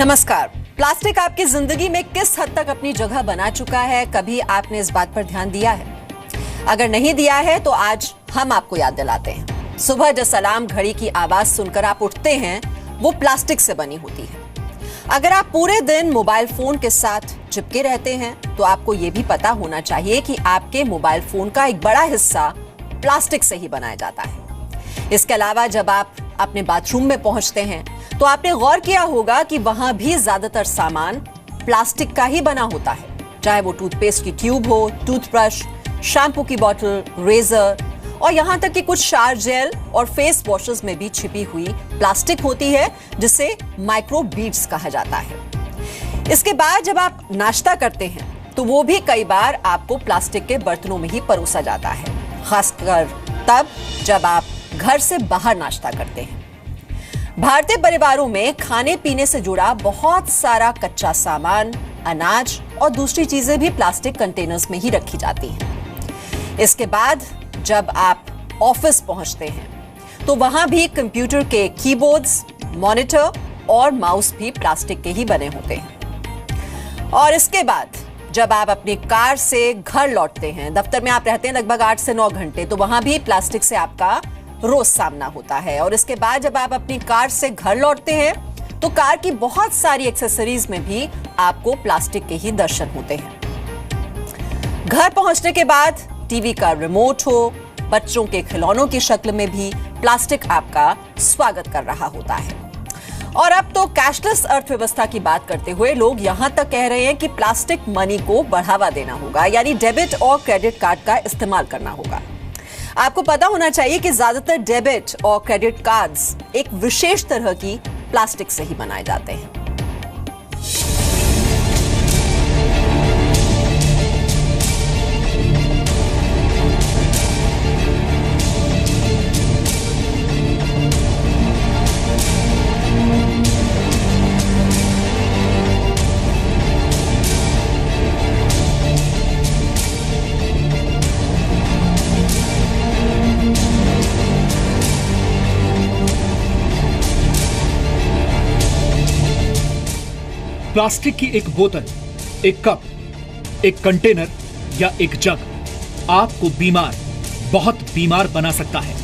नमस्कार। प्लास्टिक आपकी जिंदगी में किस हद तक अपनी जगह बना चुका है, कभी आपने इस बात पर ध्यान दिया है? अगर नहीं दिया है तो आज हम आपको याद दिलाते हैं। सुबह जो अलार्म घड़ी की आवाज सुनकर आप उठते हैं वो प्लास्टिक से बनी होती है। अगर आप पूरे दिन मोबाइल फोन के साथ चिपके रहते हैं तो आपको ये भी पता होना चाहिए कि आपके मोबाइल फोन का एक बड़ा हिस्सा प्लास्टिक से ही बनाया जाता है। इसके अलावा जब आप अपने बाथरूम में पहुंचते हैं तो आपने गौर किया होगा कि वहां भी ज्यादातर सामान प्लास्टिक का ही बना होता है, चाहे वो टूथपेस्ट की ट्यूब हो, टूथब्रश, शैम्पू की बोतल, रेजर और यहां तक कि कुछ शावर जेल और फेस वॉशेस में भी छिपी हुई प्लास्टिक होती है जिसे माइक्रो बीड्स कहा जाता है। इसके बाद जब आप नाश्ता करते हैं तो वो भी कई बार आपको प्लास्टिक के बर्तनों में ही परोसा जाता है, खासकर तब जब आप घर से बाहर नाश्ता करते हैं। भारतीय परिवारों में खाने पीने से जुड़ा बहुत सारा कच्चा सामान, अनाज और दूसरी चीजें भी प्लास्टिक कंटेनर्स में ही रखी जाती हैं। इसके बाद जब आप ऑफिस पहुंचते हैं तो वहां भी कंप्यूटर के कीबोर्ड्स, मॉनिटर और माउस भी प्लास्टिक के ही बने होते हैं। और इसके बाद जब आप अपनी कार से घर लौटते हैं, दफ्तर में आप रहते हैं लगभग 8 से 9 घंटे, तो वहां भी प्लास्टिक से आपका रोज सामना होता है। और इसके बाद जब आप अपनी कार से घर लौटते हैं तो कार की बहुत सारी एक्सेसरीज में भी आपको प्लास्टिक के ही दर्शन होते हैं। घर पहुंचने के बाद टीवी का रिमोट हो, बच्चों के खिलौनों की शक्ल में भी प्लास्टिक आपका स्वागत कर रहा होता है। और अब तो कैशलेस अर्थव्यवस्था की बात करते हुए लोग यहां तक कह रहे हैं कि प्लास्टिक मनी को बढ़ावा देना होगा, यानी डेबिट और क्रेडिट कार्ड का इस्तेमाल करना होगा। आपको पता होना चाहिए कि ज्यादातर डेबिट और क्रेडिट कार्ड्स एक विशेष तरह की प्लास्टिक से ही बनाए जाते हैं। प्लास्टिक की एक बोतल, एक कप, एक कंटेनर या एक जग आपको बीमार, बहुत बीमार बना सकता है।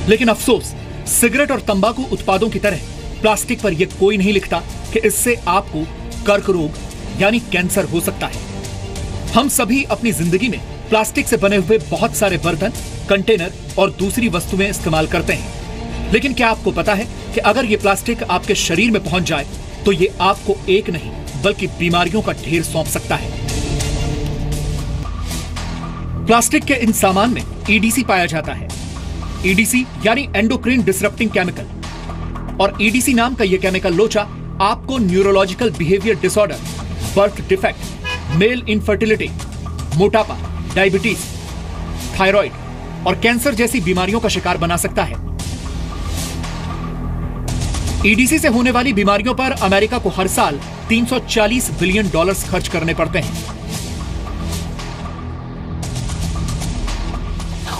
लेकिन अफसोस, सिगरेट और तंबाकू उत्पादों की तरह प्लास्टिक पर यह कोई नहीं लिखता कि इससे आपको कर्क रोग यानी कैंसर हो सकता है। हम सभी अपनी जिंदगी में प्लास्टिक से बने हुए बहुत सारे बर्तन, कंटेनर और दूसरी वस्तुएं इस्तेमाल करते हैं। लेकिन क्या आपको पता है कि अगर यह प्लास्टिक आपके शरीर में पहुंच जाए तो ये आपको एक नहीं बल्कि बीमारियों का ढेर सौंप सकता है। प्लास्टिक के इन सामान में ईडीसी पाया जाता है। ईडीसी यानी एंडोक्राइन डिसरप्टिंग केमिकल। और ईडीसी नाम का यह केमिकल लोचा आपको neurological behaviour disorder, birth defect, male infertility, मोटापा, डायबिटीज, थायराइड और कैंसर जैसी बीमारियों का शिकार बना सकता है। ईडीसी से होने वाली बीमारियों पर अमेरिका को हर साल $340 बिलियन खर्च करने पड़ते हैं।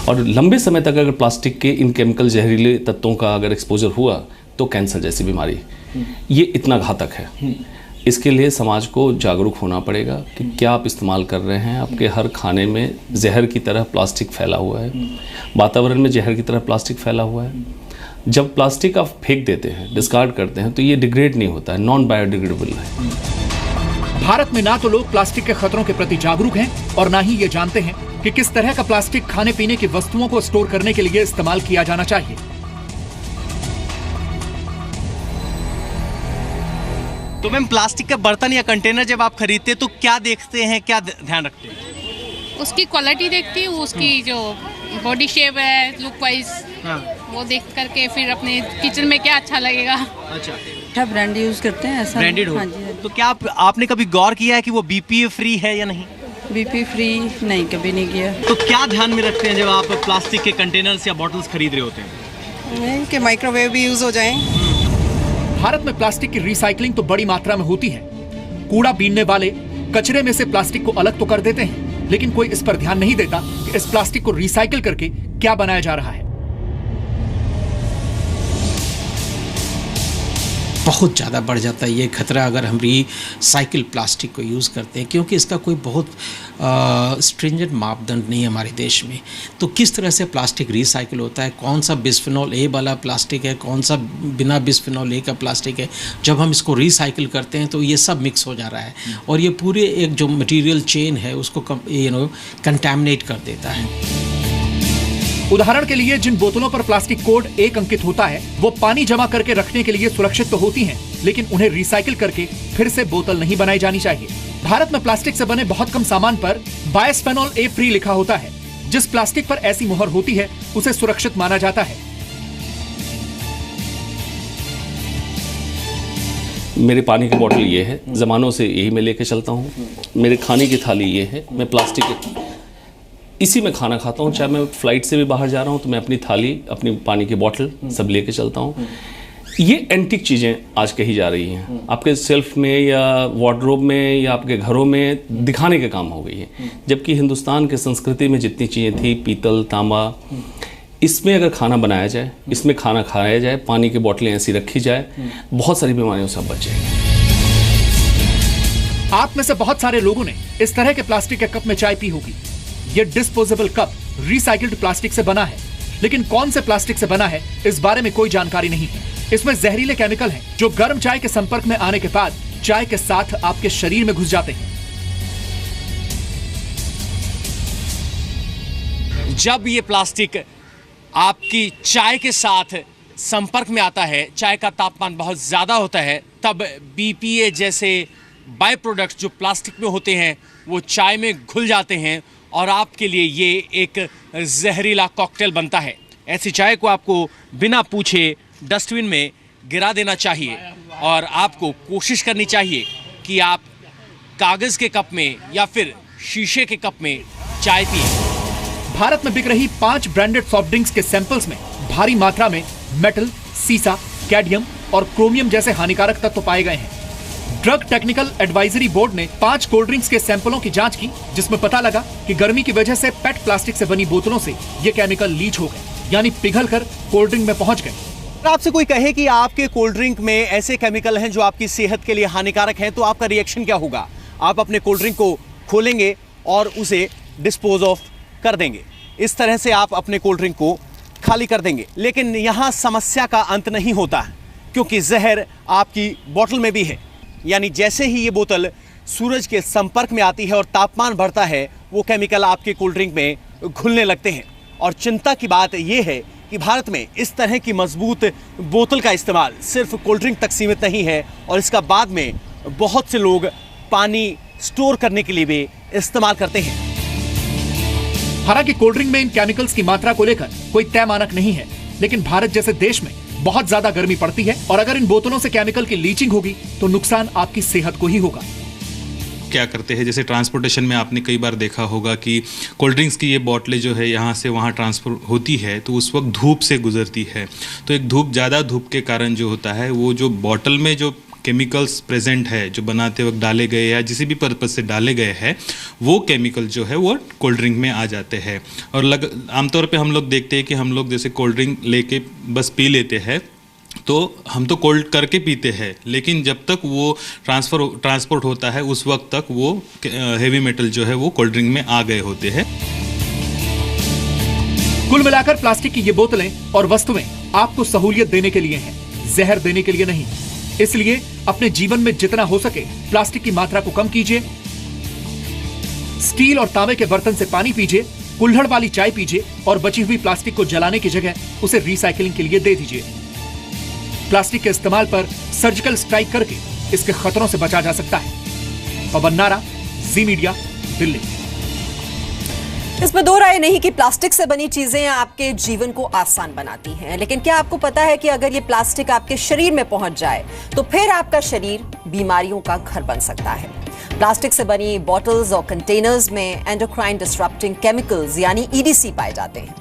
और लंबे समय तक अगर प्लास्टिक के इन केमिकल जहरीले तत्वों का अगर एक्सपोजर हुआ तो कैंसर जैसी बीमारी ये इतना घातक है। इसके लिए समाज को जागरूक होना पड़ेगा कि क्या आप इस्तेमाल कर रहे हैं। आपके हर खाने में जहर की तरह प्लास्टिक फैला हुआ है, वातावरण में जहर की तरह प्लास्टिक फैला हुआ है। जब प्लास्टिक आप फेंक देते हैं, डिस्कार्ड करते हैं, तो ये डिग्रेड नहीं होता है, नॉन बायोडिग्रेडेबल है। भारत में ना तो लोग प्लास्टिक के खतरों के प्रति जागरूक हैं और ना ही ये जानते हैं कि किस तरह का प्लास्टिक खाने पीने की वस्तुओं को स्टोर करने के लिए इस्तेमाल किया जाना चाहिए। तो मैम, प्लास्टिक का बर्तन या कंटेनर जब आप खरीदते हैं तो क्या देखते हैं, क्या ध्यान रखते हैं? उसकी क्वालिटी देखती हूँ, उसकी जो बॉडी शेप है, लुक वाइज, वो देख करके फिर अपने किचन में क्या अच्छा लगेगा। अच्छा ब्रांड यूज करते हैं, ऐसा ब्रांडेड हो। हाँ जी। तो क्या आपने कभी गौर किया है कि वो बीपीए फ्री है या नहीं? बीपी फ्री नहीं, कभी नहीं किया। तो क्या ध्यान में रखते हैं जब आप प्लास्टिक के कंटेनर्स या बॉटल्स खरीद रहे होते हैं? कि माइक्रोवेव भी यूज हो जाए। भारत में प्लास्टिक की रिसाइकलिंग तो बड़ी मात्रा में होती है। कूड़ा बीनने वाले कचरे में से प्लास्टिक को अलग तो कर देते हैं, लेकिन कोई इस पर ध्यान नहीं देता कि इस प्लास्टिक को रिसाइकिल करके क्या बनाया जा रहा है। बहुत ज़्यादा बढ़ जाता है ये खतरा अगर हम रिसाइकिल प्लास्टिक को यूज़ करते हैं, क्योंकि इसका कोई बहुत स्ट्रिंजेंट मापदंड नहीं है हमारे देश में। तो किस तरह से प्लास्टिक रिसाइकिल होता है, कौन सा बिस्फेनॉल ए वाला प्लास्टिक है, कौन सा बिना बिस्फेनॉल ए का प्लास्टिक है, जब हम इसको रिसाइकिल करते हैं तो ये सब मिक्स हो जा रहा है और ये पूरे एक जो मटेरियल चेन है उसको कंटैमिनेट कर देता है। उदाहरण के लिए जिन बोतलों पर प्लास्टिक कोड 1 अंकित होता है वो पानी जमा करके रखने के लिए सुरक्षित तो होती हैं, लेकिन उन्हें रिसाइकिल करके फिर से बोतल नहीं बनाई जानी चाहिए। भारत में प्लास्टिक से बने बहुत कम सामान पर बायस्फेनॉल ए फ्री लिखा होता है। जिस प्लास्टिक पर ऐसी मुहर होती है उसे सुरक्षित माना जाता है। मेरे पानी की बोतल ये है, जमानों से यही मैं लेके चलता हूँ। मेरे खाने की थाली ये है, मैं प्लास्टिक इसी में खाना खाता हूँ। चाहे मैं फ्लाइट से भी बाहर जा रहा हूँ तो मैं अपनी थाली, अपनी पानी की बोतल सब लेके चलता हूँ। ये एंटीक चीज़ें आज कही जा रही हैं, आपके सेल्फ में या वार्डरोब में या आपके घरों में दिखाने के काम हो गई है। जबकि हिंदुस्तान के संस्कृति में जितनी चीज़ें थी, पीतल, तांबा, इसमें अगर खाना बनाया जाए, इसमें खाना खाया जाए, पानी की बोतलें ऐसी रखी जाए, बहुत सारी बीमारियों से बच जाएगी। आप में से बहुत सारे लोगों ने इस तरह के प्लास्टिक के कप में चाय पी होगी। ये डिस्पोजेबल कप रिसाइकिल्ड प्लास्टिक से बना है, लेकिन कौन से प्लास्टिक से बना है इस बारे में कोई जानकारी नहीं है। इसमें जहरीले केमिकल हैं जो गर्म चाय के संपर्क में आने के बाद चाय के साथ आपके शरीर में घुस जाते हैं। जब ये प्लास्टिक आपकी चाय के साथ संपर्क में आता है, चाय का तापमान बहुत ज़्यादा होता है, तब BPA जैसे बाय प्रोडक्ट्स जो प्लास्टिक में होते हैं वो चाय में घुल जाते हैं और आपके लिए ये एक जहरीला कॉकटेल बनता है। ऐसी चाय को आपको बिना पूछे डस्टबिन में गिरा देना चाहिए और आपको कोशिश करनी चाहिए कि आप कागज़ के कप में या फिर शीशे के कप में चाय पिए। भारत में बिक रही 5 ब्रांडेड सॉफ्ट ड्रिंक्स के सैंपल्स में भारी मात्रा में मेटल, सीसा, कैडमियम और क्रोमियम जैसे हानिकारक तत्व पाए गए हैं। ड्रग टेक्निकल एडवाइजरी बोर्ड ने 5 कोल्ड ड्रिंक्स के सैंपलों की जांच की, जिसमें पता लगा कि गर्मी की वजह से पेट प्लास्टिक से बनी बोतलों से ये केमिकल लीच हो गए, यानी पिघलकर कोल्ड ड्रिंक में पहुंच गए। आपसे कोई कहे कि आपके कोल्ड ड्रिंक में ऐसे केमिकल हैं जो आपकी सेहत के लिए हानिकारक हैं, तो आपका रिएक्शन क्या होगा? आप अपने कोल्ड ड्रिंक को खोलेंगे और उसे डिस्पोज ऑफ कर देंगे। इस तरह से आप अपने कोल्ड ड्रिंक को खाली कर देंगे। लेकिन यहाँ समस्या का अंत नहीं होता है, क्योंकि जहर आपकी बोतल में भी है। यानी जैसे ही ये बोतल सूरज के संपर्क में आती है और तापमान बढ़ता है, वो केमिकल आपके कोल्ड ड्रिंक में घुलने लगते हैं। और चिंता की बात ये है कि भारत में इस तरह की मजबूत बोतल का इस्तेमाल सिर्फ कोल्ड ड्रिंक तक सीमित नहीं है और इसका बाद में बहुत से लोग पानी स्टोर करने के लिए भी इस्तेमाल करते हैं। हालांकि कोल्ड ड्रिंक में इन केमिकल्स की मात्रा को लेकर कोई तय मानक नहीं है, लेकिन भारत जैसे देश में बहुत ज्यादा गर्मी पड़ती है और अगर इन बोतलों से केमिकल की लीचिंग होगी तो नुकसान आपकी सेहत को ही होगा। क्या करते हैं, जैसे ट्रांसपोर्टेशन में आपने कई बार देखा होगा कि कोल्ड ड्रिंक्स की ये बोतलें जो है यहाँ से वहाँ ट्रांसफर होती है, तो उस वक्त धूप से गुजरती है। तो एक ज़्यादा धूप के कारण जो होता है, वो जो बॉटल में जो केमिकल्स प्रेजेंट है, जो बनाते वक्त डाले गए या किसी भी पर्पज़ से डाले गए हैं, वो केमिकल जो है वो कोल्ड ड्रिंक में आ जाते हैं। और आमतौर पे हम लोग देखते हैं कि हम लोग जैसे कोल्ड ड्रिंक लेके बस पी लेते हैं, तो हम तो कोल्ड करके पीते हैं, लेकिन जब तक वो ट्रांसपोर्ट होता है उस वक्त तक वो हेवी मेटल जो है वो कोल्ड ड्रिंक में आ गए होते हैं। कुल मिलाकर प्लास्टिक की ये बोतलें और वस्तुएं आपको सहूलियत देने के लिए हैं, जहर देने के लिए नहीं। इसलिए अपने जीवन में जितना हो सके प्लास्टिक की मात्रा को कम कीजिए। स्टील और तांबे के बर्तन से पानी पीजिए, कुल्हड़ वाली चाय पीजिए और बची हुई प्लास्टिक को जलाने की जगह उसे रिसाइकलिंग के लिए दे दीजिए। प्लास्टिक के इस्तेमाल पर सर्जिकल स्ट्राइक करके इसके खतरों से बचा जा सकता है। पवन नारा, जी मीडिया, दिल्ली। इसमें दो राय नहीं कि प्लास्टिक से बनी चीजें आपके जीवन को आसान बनाती हैं, लेकिन क्या आपको पता है कि अगर ये प्लास्टिक आपके शरीर में पहुंच जाए तो फिर आपका शरीर बीमारियों का घर बन सकता है। प्लास्टिक से बनी बॉटल्स और कंटेनर्स में एंडोक्राइन डिसरप्टिंग केमिकल्स यानी EDC पाए जाते हैं।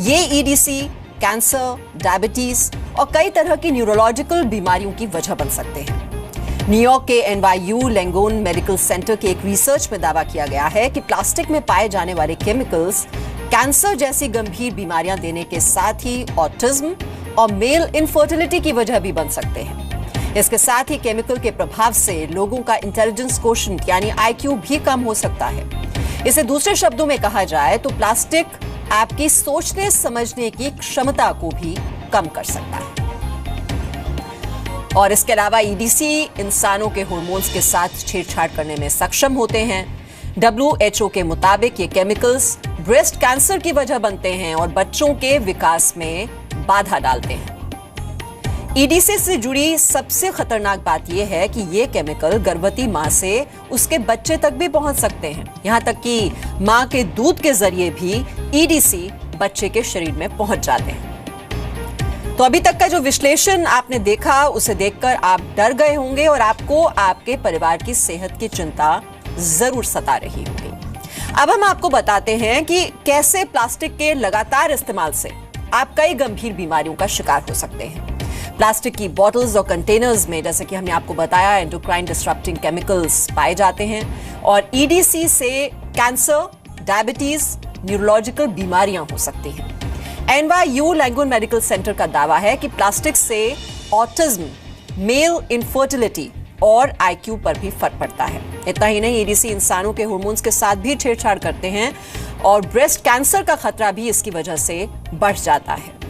ये EDC कैंसर, डायबिटीज और कई तरह की न्यूरोलॉजिकल बीमारियों की वजह बन सकते हैं। न्यूयॉर्क के NYU लैंगोन मेडिकल सेंटर के एक रिसर्च में दावा किया गया है कि प्लास्टिक में पाए जाने वाले केमिकल्स कैंसर जैसी गंभीर बीमारियां देने के साथ ही ऑटिज्म और मेल इनफर्टिलिटी की वजह भी बन सकते हैं। इसके साथ ही केमिकल के प्रभाव से लोगों का इंटेलिजेंस कोशेंट यानी IQ भी कम हो सकता है। इसे दूसरे शब्दों में कहा जाए तो प्लास्टिक आपकी सोचने समझने की क्षमता को भी कम कर सकता है। और इसके अलावा EDC इंसानों के हार्मोन्स के साथ छेड़छाड़ करने में सक्षम होते हैं। WHO के मुताबिक ये केमिकल्स ब्रेस्ट कैंसर की वजह बनते हैं और बच्चों के विकास में बाधा डालते हैं। EDC से जुड़ी सबसे खतरनाक बात यह है कि ये केमिकल गर्भवती मां से उसके बच्चे तक भी पहुंच सकते हैं। यहां तक कि मां के दूध के जरिए भी EDC बच्चे के शरीर में पहुंच जाते हैं। तो अभी तक का जो विश्लेषण आपने देखा उसे देखकर आप डर गए होंगे और आपको आपके परिवार की सेहत की चिंता जरूर सता रही होगी। अब हम आपको बताते हैं कि कैसे प्लास्टिक के लगातार इस्तेमाल से आप कई गंभीर बीमारियों का शिकार हो सकते हैं। प्लास्टिक की बॉटल्स और कंटेनर्स में, जैसे कि हमने आपको बताया, एंडोक्राइन डिस्ट्रप्टिंग केमिकल्स पाए जाते हैं और EDC से कैंसर, डायबिटीज, न्यूरोलॉजिकल बीमारियां हो सकती हैं। NYU लैंगून मेडिकल सेंटर का दावा है कि प्लास्टिक से ऑटिज्म, मेल इनफर्टिलिटी और IQ पर भी फर्क पड़ता है। इतना ही नहीं, EDC इंसानों के हार्मोन्स के साथ भी छेड़छाड़ करते हैं और ब्रेस्ट कैंसर का खतरा भी इसकी वजह से बढ़ जाता है।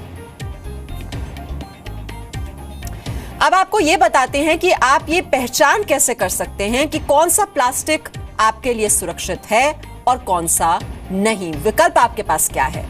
अब आपको ये बताते हैं कि आप ये पहचान कैसे कर सकते हैं कि कौन सा प्लास्टिक आपके लिए सुरक्षित है और कौन सा नहीं। विकल्प आपके पास क्या है?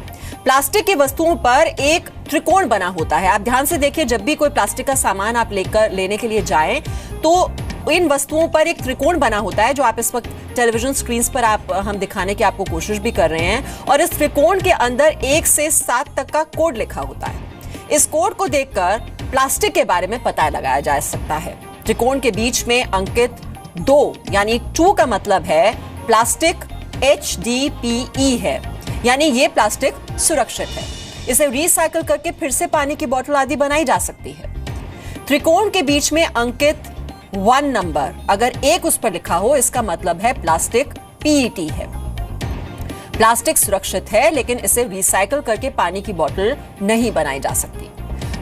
प्लास्टिक की वस्तुओं पर एक त्रिकोण बना होता है। आप ध्यान से देखिए, जब भी कोई प्लास्टिक का सामान आप लेने के लिए जाएं तो इन वस्तुओं पर एक त्रिकोण बना होता है, जो आप इस वक्त टेलीविजन स्क्रीन पर हम दिखाने की आपको कोशिश भी कर रहे हैं। और इस त्रिकोण के अंदर 1 से 7 तक का कोड लिखा होता है। इस कोड को देखकर प्लास्टिक के बारे में पता लगाया जा सकता है। त्रिकोण के बीच में अंकित 2 यानी 2 का मतलब है प्लास्टिक HDPE है, यानी ये प्लास्टिक सुरक्षित है। इसे रिसाइकिल करके फिर से पानी की बोतल आदि बनाई जा सकती है। त्रिकोण के बीच में अंकित 1 नंबर, अगर 1 उस पर लिखा हो, इसका मतलब है प्लास्टिक PET है। प्लास्टिक सुरक्षित है, लेकिन इसे रिसाइकिल करके पानी की बोतल नहीं बनाई जा सकती।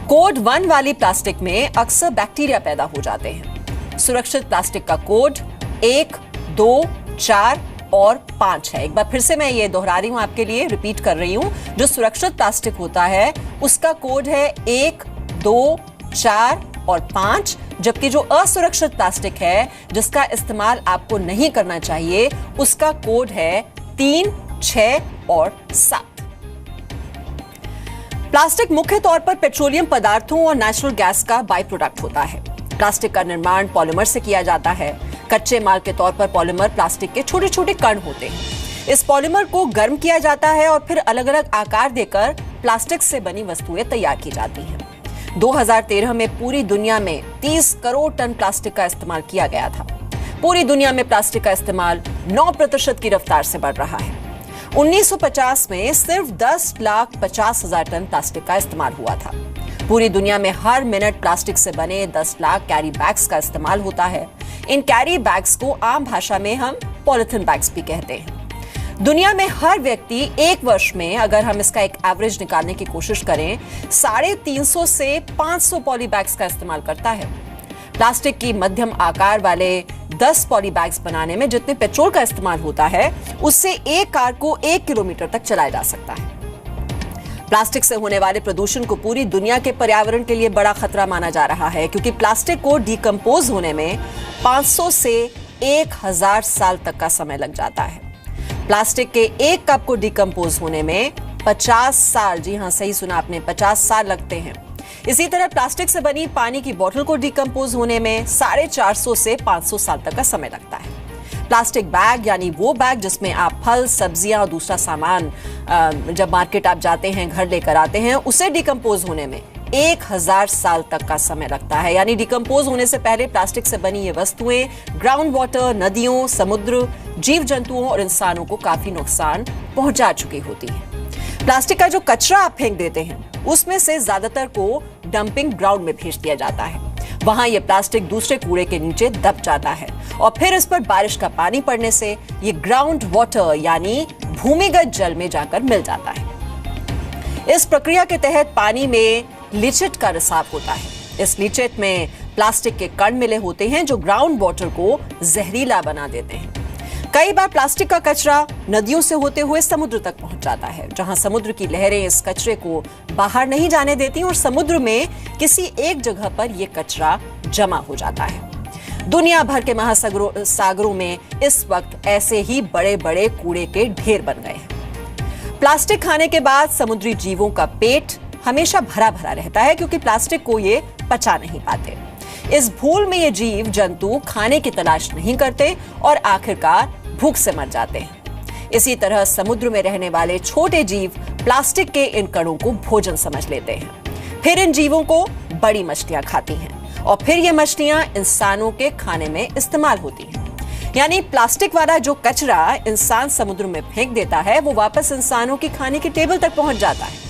कोड 1 वाली प्लास्टिक में अक्सर बैक्टीरिया पैदा हो जाते हैं। सुरक्षित प्लास्टिक का कोड 1, 2, 4 और 5 है। एक बार फिर से मैं ये दोहरा रही हूं, आपके लिए रिपीट कर रही हूं। जो सुरक्षित प्लास्टिक होता है उसका कोड है 1, 2, 4 और 5, जबकि जो असुरक्षित प्लास्टिक है, जिसका इस्तेमाल आपको नहीं करना चाहिए, उसका कोड है 3, 6 और 7। प्लास्टिक मुख्य तौर पर पेट्रोलियम पदार्थों और नेचुरल गैस का बाई प्रोडक्ट होता है। प्लास्टिक का निर्माण पॉलीमर से किया जाता है। कच्चे माल के तौर पर पॉलीमर प्लास्टिक के छोटे छोटे कण होते हैं। इस पॉलीमर को गर्म किया जाता है और फिर अलग अलग आकार देकर प्लास्टिक से बनी वस्तुएं तैयार की जाती हैं। 2013 में पूरी दुनिया में 30 करोड़ टन प्लास्टिक का इस्तेमाल किया गया था। पूरी दुनिया में प्लास्टिक का इस्तेमाल 9% की रफ्तार से बढ़ रहा है। 1950 में सिर्फ 10,50,000 टन प्लास्टिक का इस्तेमाल हुआ था। पूरी दुनिया में हर मिनट प्लास्टिक से बने 10 लाख कैरी बैग्स का इस्तेमाल होता है। इन कैरी बैग्स को आम भाषा में हम पॉलिथीन बैग्स भी कहते हैं। दुनिया में हर व्यक्ति एक वर्ष में, अगर हम इसका एक एवरेज निकालने की कोशिश करें, 350 से 500 पॉली बैग्स का इस्तेमाल करता है। प्लास्टिक की मध्यम आकार वाले 10 पॉली बैग्स बनाने में जितने पेट्रोल का इस्तेमाल होता है, उससे एक कार को 1 किलोमीटर तक चलाया जा सकता है। प्लास्टिक से होने वाले प्रदूषण को पूरी दुनिया के पर्यावरण के लिए बड़ा खतरा माना जा रहा है, क्योंकि प्लास्टिक को डिकम्पोज होने में 500 से 1000 साल तक का समय लग जाता है। प्लास्टिक के 1 कप को डिकम्पोज होने में 50 साल, जी हां सही सुना आपने, 50 साल लगते हैं। इसी तरह प्लास्टिक से बनी पानी की बोतल को डिकम्पोज होने में 450 से 500 साल तक का समय लगता है। प्लास्टिक बैग यानी वो बैग जिसमें आप फल, सब्जियां और दूसरा सामान जब मार्केट आप जाते हैं, घर लेकर आते हैं, उसे डिकम्पोज होने में 1000 साल तक का समय लगता है। यानी डिकम्पोज होने से पहले प्लास्टिक से बनी ये वस्तुएं ग्राउंड वाटर, नदियों, समुद्र, जीव जंतुओं और इंसानों को काफी नुकसान पहुंचा चुकी होती है। प्लास्टिक का जो कचरा आप फेंक देते हैं, उसमें से ज्यादातर को डंपिंग ग्राउंड में भेज दिया जाता है। वहां ये प्लास्टिक दूसरे कूड़े के नीचे दब जाता है और फिर इस पर बारिश का पानी पड़ने से ये ग्राउंड वाटर यानी भूमिगत जल में जाकर मिल जाता है। इस प्रक्रिया के तहत पानी में लीचेट का रिसाव होता है। इस लीचेट में प्लास्टिक के कण मिले होते हैं जो ग्राउंड वाटर को जहरीला बना देते हैं। कई बार प्लास्टिक का कचरा नदियों से होते हुए समुद्र तक पहुंच जाता है, जहां समुद्र की लहरें इस कचरे को बाहर नहीं जाने देती और समुद्र में किसी एक जगह पर यह कचरा जमा हो जाता है। दुनिया भर के महासागरों में इस वक्त ऐसे ही बड़े बड़े कूड़े के ढेर बन गए हैं। प्लास्टिक खाने के बाद समुद्री जीवों का पेट हमेशा भरा भरा रहता है, क्योंकि प्लास्टिक को ये पचा नहीं पाते। इस भूल में ये जीव जंतु खाने की तलाश नहीं करते और आखिरकार भूख से मर जाते हैं। इसी तरह समुद्र में रहने वाले छोटे जीव प्लास्टिक के इन कणों को भोजन समझ लेते हैं। फिर इन जीवों को बड़ी मछलियां खाती हैं और फिर ये मछलियां इंसानों के खाने में इस्तेमाल होती हैं। यानी प्लास्टिक वाला जो कचरा इंसान समुद्र में फेंक देता है वो वापस इंसानों की खाने की टेबल तक पहुंच जाता है।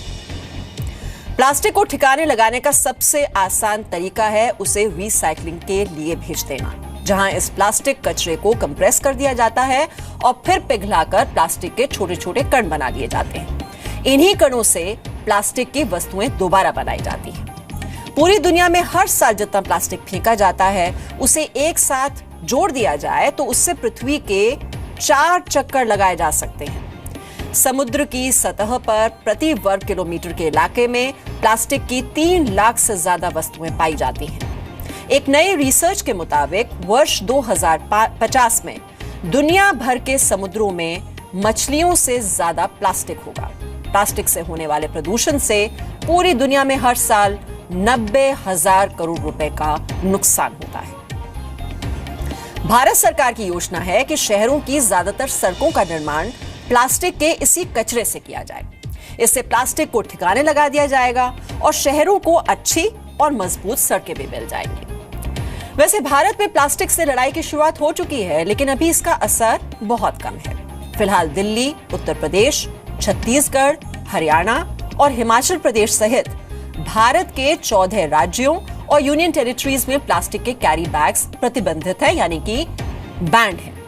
प्लास्टिक को ठिकाने लगाने का सबसे आसान तरीका है उसे रिसाइकलिंग के लिए भेज देना, जहां इस प्लास्टिक कचरे को कंप्रेस कर दिया जाता है और फिर पिघलाकर प्लास्टिक के छोटे छोटे कण बना दिए जाते हैं। इन्हीं कणों से प्लास्टिक की वस्तुएं दोबारा बनाई जाती हैं। पूरी दुनिया में हर साल जितना प्लास्टिक फेंका जाता है उसे एक साथ जोड़ दिया जाए तो उससे पृथ्वी के 4 चक्कर लगाए जा सकते हैं। समुद्र की सतह पर प्रति वर्ग किलोमीटर के इलाके में प्लास्टिक की 3 लाख से ज्यादा वस्तुएं पाई जाती हैं। एक नए रिसर्च के मुताबिक वर्ष 2050 में दुनिया भर के समुद्रों में मछलियों से ज्यादा प्लास्टिक होगा। प्लास्टिक से होने वाले प्रदूषण से पूरी दुनिया में हर साल 90,000 करोड़ रुपए का नुकसान होता है। भारत सरकार की योजना है कि शहरों की ज्यादातर सड़कों का निर्माण प्लास्टिक के इसी कचरे से किया जाए। इससे प्लास्टिक को ठिकाने लगा दिया जाएगा और शहरों को अच्छी और मजबूत सड़कें भी मिल जाएंगी। वैसे भारत में प्लास्टिक से लड़ाई की शुरुआत हो चुकी है, लेकिन अभी इसका असर बहुत कम है। फिलहाल दिल्ली, उत्तर प्रदेश, छत्तीसगढ़, हरियाणा और हिमाचल प्रदेश सहित भारत के 14 राज्यों और यूनियन टेरिटरीज में प्लास्टिक के कैरी बैग्स प्रतिबंधित है, यानी कि बैंड है।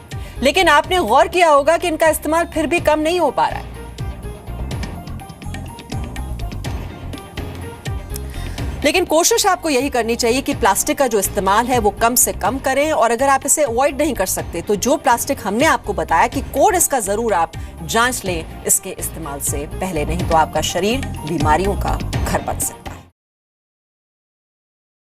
लेकिन आपने गौर किया होगा कि इनका इस्तेमाल फिर भी कम नहीं हो पा रहा है। लेकिन कोशिश आपको यही करनी चाहिए कि प्लास्टिक का जो इस्तेमाल है वो कम से कम करें, और अगर आप इसे अवॉइड नहीं कर सकते तो जो प्लास्टिक हमने आपको बताया कि कोड इसका जरूर आप जांच लें इसके इस्तेमाल से पहले, नहीं तो आपका शरीर बीमारियों का घर बन सकता है।